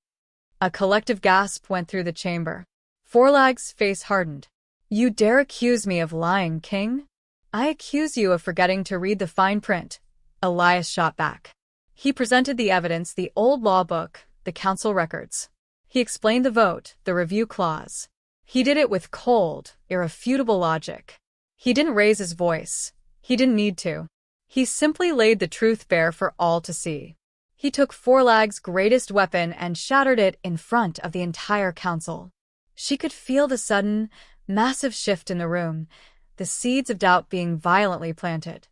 A collective gasp went through the chamber. Vorlag's face hardened. "You dare accuse me of lying, king?" "I accuse you of forgetting to read the fine print," Elias shot back. He presented the evidence, the old law book, the council records. He explained the vote, the review clause. He did it with cold, irrefutable logic. He didn't raise his voice. He didn't need to. He simply laid the truth bare for all to see. He took Vorlag's greatest weapon and shattered it in front of the entire council. She could feel the sudden, massive shift in the room, the seeds of doubt being violently planted.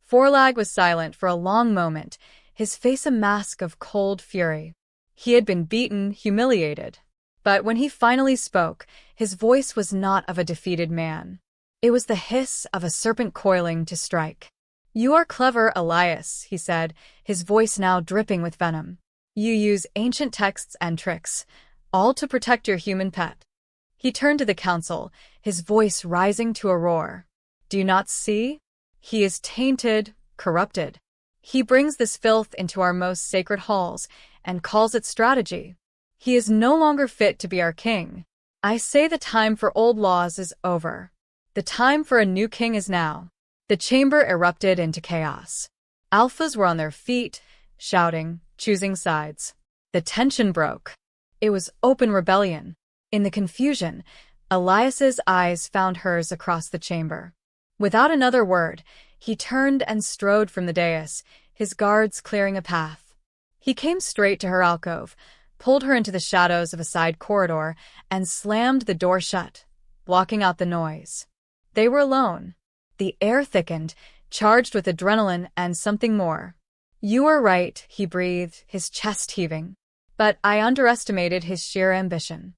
Vorlag was silent for a long moment, his face a mask of cold fury. He had been beaten, humiliated. But when he finally spoke, his voice was not of a defeated man. It was the hiss of a serpent coiling to strike. "You are clever, Elias," he said, his voice now dripping with venom. "You use ancient texts and tricks, all to protect your human pet." He turned to the council, his voice rising to a roar. "Do you not see? He is tainted, corrupted. He brings this filth into our most sacred halls and calls it strategy. He is no longer fit to be our king. I say the time for old laws is over. The time for a new king is now." The chamber erupted into chaos. Alphas were on their feet, shouting, choosing sides. The tension broke. It was open rebellion. In the confusion, Elias's eyes found hers across the chamber. Without another word, he turned and strode from the dais, his guards clearing a path. He came straight to her alcove, pulled her into the shadows of a side corridor, and slammed the door shut, blocking out the noise. They were alone. The air thickened, charged with adrenaline and something more. "You are right," he breathed, his chest heaving. but I underestimated his sheer ambition.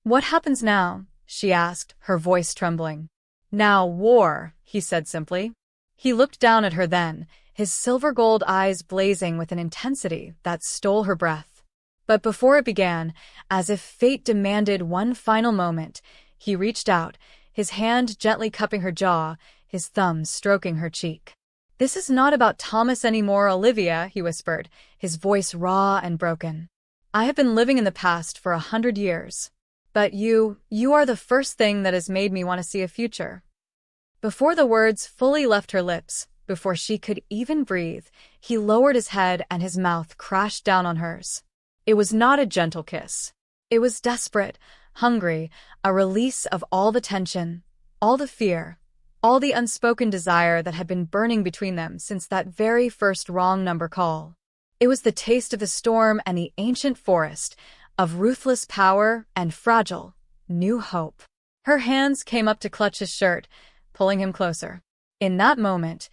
What happens now? She asked, her voice trembling. Now war, he said simply. He looked down at her then, his silver-gold eyes blazing with an intensity that stole her breath. But before it began, as if fate demanded one final moment, he reached out, his hand gently cupping her jaw, his thumb stroking her cheek. "This is not about Thomas anymore, Olivia," he whispered, his voice raw and broken. "I have been living in the past for 100 years. But you are the first thing that has made me want to see a future." Before the words fully left her lips, before she could even breathe, he lowered his head and his mouth crashed down on hers. It was not a gentle kiss. It was desperate, hungry, a release of all the tension, all the fear, all the unspoken desire that had been burning between them since that very first wrong number call. It was the taste of the storm and the ancient forest, of ruthless power and fragile, new hope. Her hands came up to clutch his shirt, pulling him closer. In that moment,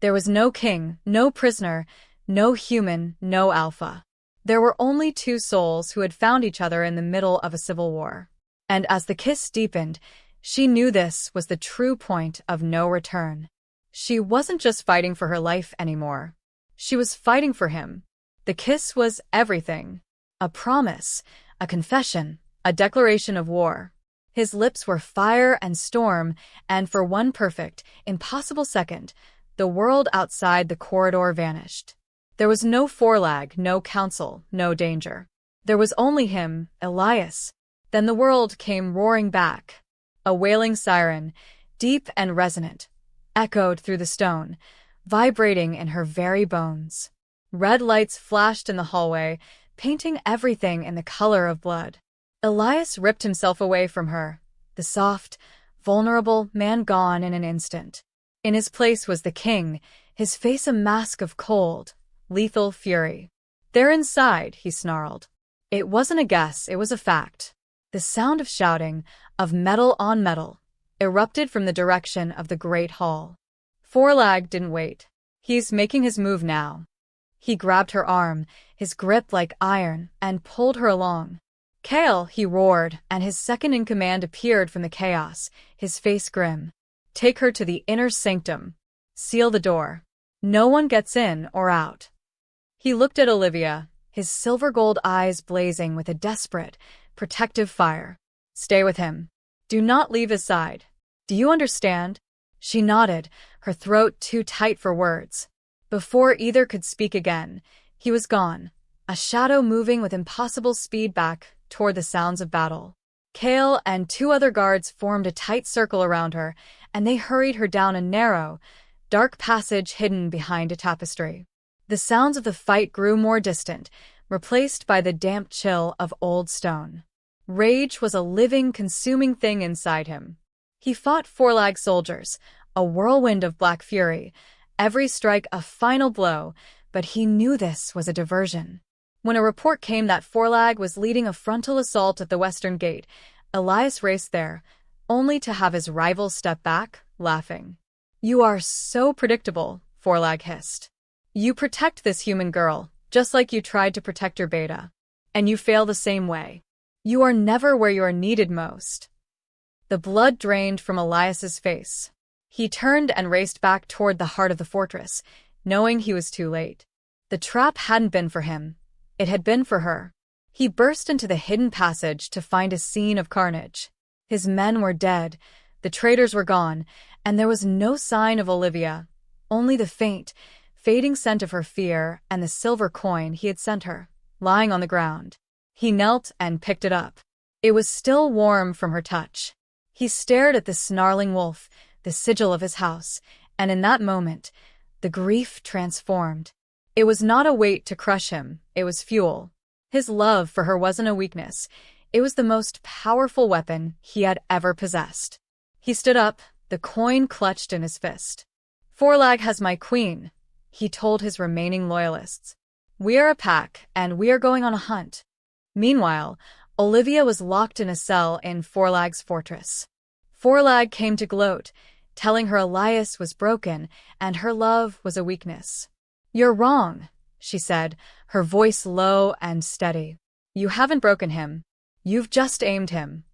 there was no king, no prisoner, no human, no alpha. There were only two souls who had found each other in the middle of a civil war. And as the kiss deepened, she knew this was the true point of no return. She wasn't just fighting for her life anymore. She was fighting for him. The kiss was everything. A promise, a confession, a declaration of war. His lips were fire and storm, and for one perfect, impossible second, the world outside the corridor vanished. There was no Vorlag, no council, no danger. There was only him, Elias. Then the world came roaring back. A wailing siren, deep and resonant, echoed through the stone, vibrating in her very bones. Red lights flashed in the hallway, painting everything in the color of blood. Elias ripped himself away from her, the soft, vulnerable man gone in an instant. In his place was the king, his face a mask of cold, lethal fury. "They're inside," he snarled. It wasn't a guess, it was a fact. The sound of shouting, of metal on metal, erupted from the direction of the great hall. Vorlag didn't wait. "He's making his move now." He grabbed her arm, his grip like iron, and pulled her along. "Kale," he roared, and his second-in-command appeared from the chaos, his face grim. "Take her to the inner sanctum. Seal the door. No one gets in or out." He looked at Olivia, his silver-gold eyes blazing with a desperate, protective fire. "Stay with him. Do not leave his side. Do you understand?" She nodded, her throat too tight for words. Before either could speak again, he was gone, a shadow moving with impossible speed back toward the sounds of battle. Kale and two other guards formed a tight circle around her, and they hurried her down a narrow, dark passage hidden behind a tapestry. The sounds of the fight grew more distant, replaced by the damp chill of old stone. Rage was a living, consuming thing inside him. He fought Vorlag soldiers, a whirlwind of black fury, every strike a final blow, but he knew this was a diversion. When a report came that Vorlag was leading a frontal assault at the western gate, Elias raced there, only to have his rival step back, laughing. "You are so predictable," Vorlag hissed. "You protect this human girl, just like you tried to protect your beta. And you fail the same way. You are never where you are needed most." The blood drained from Elias's face. He turned and raced back toward the heart of the fortress, knowing he was too late. The trap hadn't been for him. It had been for her. He burst into the hidden passage to find a scene of carnage. His men were dead, the traitors were gone, and there was no sign of Olivia, only the faint, fading scent of her fear and the silver coin he had sent her, lying on the ground. He knelt and picked it up. It was still warm from her touch. He stared at the snarling wolf, the sigil of his house, and in that moment, the grief transformed. It was not a weight to crush him, it was fuel. His love for her wasn't a weakness, it was the most powerful weapon he had ever possessed. He stood up, the coin clutched in his fist. "Vorlag has my queen," he told his remaining loyalists. "We are a pack, and we are going on a hunt." Meanwhile, Olivia was locked in a cell in Vorlag's fortress. Vorlag came to gloat, telling her Elias was broken and her love was a weakness. "You're wrong," she said, her voice low and steady. You haven't broken him. You've just aimed him.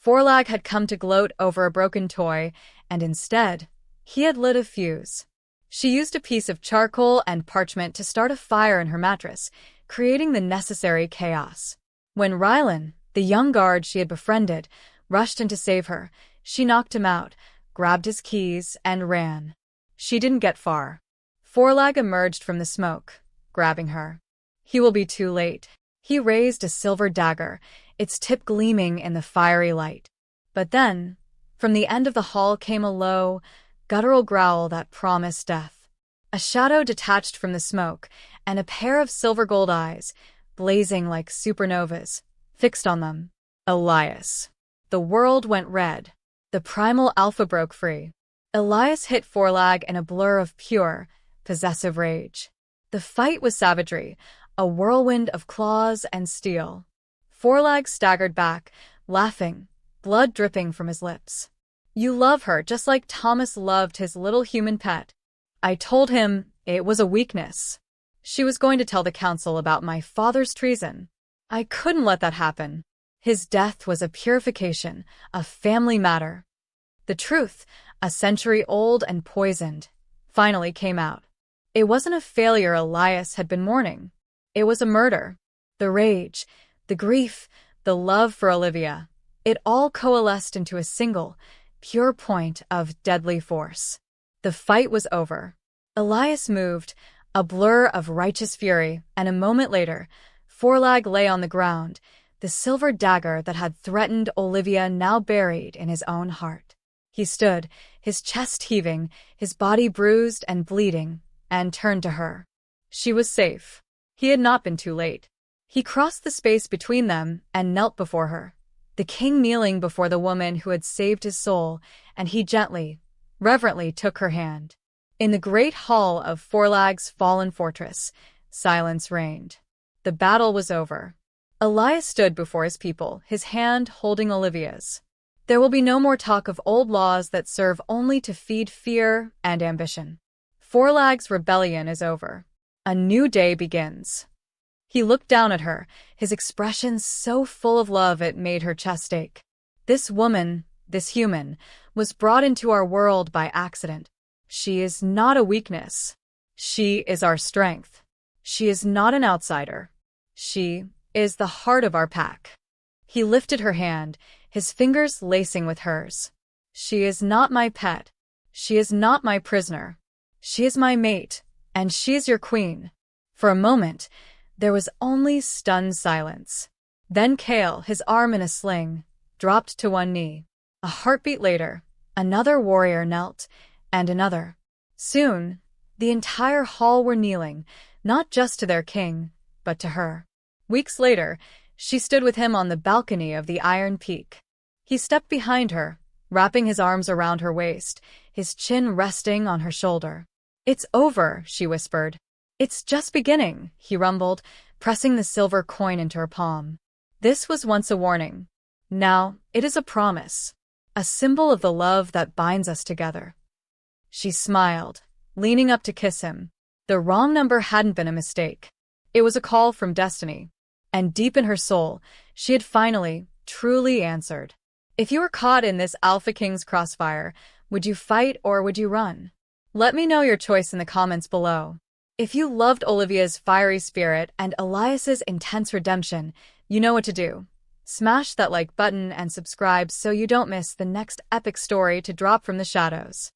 Vorlag had come to gloat over a broken toy, and instead, he had lit a fuse. She used a piece of charcoal and parchment to start a fire in her mattress, creating the necessary chaos. When Rylan, the young guard she had befriended, rushed in to save her, she knocked him out, grabbed his keys, and ran. She didn't get far. Vorlag emerged from the smoke, grabbing her. He will be too late. He raised a silver dagger, its tip gleaming in the fiery light. But then, from the end of the hall came a low, guttural growl that promised death. A shadow detached from the smoke, and a pair of silver-gold eyes, blazing like supernovas, fixed on them. Elias. The world went red. The primal alpha broke free. Elias hit Vorlag in a blur of pure, possessive rage. The fight was savagery, a whirlwind of claws and steel. Vorlag staggered back, laughing, blood dripping from his lips. You love her just like Thomas loved his little human pet. I told him it was a weakness. She was going to tell the council about my father's treason. I couldn't let that happen. His death was a purification, a family matter. The truth, a century old and poisoned, finally came out. It wasn't a failure Elias had been mourning. It was a murder. The rage, the grief, the love for Olivia, it all coalesced into a single, pure point of deadly force. The fight was over. Elias moved, a blur of righteous fury, and a moment later, Vorlag lay on the ground, the silver dagger that had threatened Olivia now buried in his own heart. He stood, his chest heaving, his body bruised and bleeding, and turned to her. She was safe. He had not been too late. He crossed the space between them and knelt before her, the king kneeling before the woman who had saved his soul, and he gently, reverently took her hand. In the great hall of Vorlag's fallen fortress, silence reigned. The battle was over. Elias stood before his people, his hand holding Olivia's. There will be no more talk of old laws that serve only to feed fear and ambition. Vorlag's rebellion is over. A new day begins. He looked down at her, his expression so full of love it made her chest ache. This woman, this human, was brought into our world by accident. She is not a weakness. She is our strength. She is not an outsider. She is the heart of our pack. He lifted her hand, his fingers lacing with hers. She is not my pet. She is not my prisoner. She is my mate, and she is your queen. For a moment, there was only stunned silence. Then Kale, his arm in a sling, dropped to one knee. A heartbeat later, another warrior knelt, and another. Soon, the entire hall were kneeling, not just to their king, but to her. Weeks later, she stood with him on the balcony of the Iron Peak. He stepped behind her, wrapping his arms around her waist, his chin resting on her shoulder. It's over, she whispered. It's just beginning, he rumbled, pressing the silver coin into her palm. This was once a warning. Now, it is a promise. A symbol of the love that binds us together. She smiled, leaning up to kiss him. The wrong number hadn't been a mistake. It was a call from destiny. And deep in her soul, she had finally, truly answered. If you were caught in this Alpha King's crossfire, would you fight or would you run? Let me know your choice in the comments below. If you loved Olivia's fiery spirit and Elias's intense redemption, you know what to do. Smash that like button and subscribe so you don't miss the next epic story to drop from the shadows.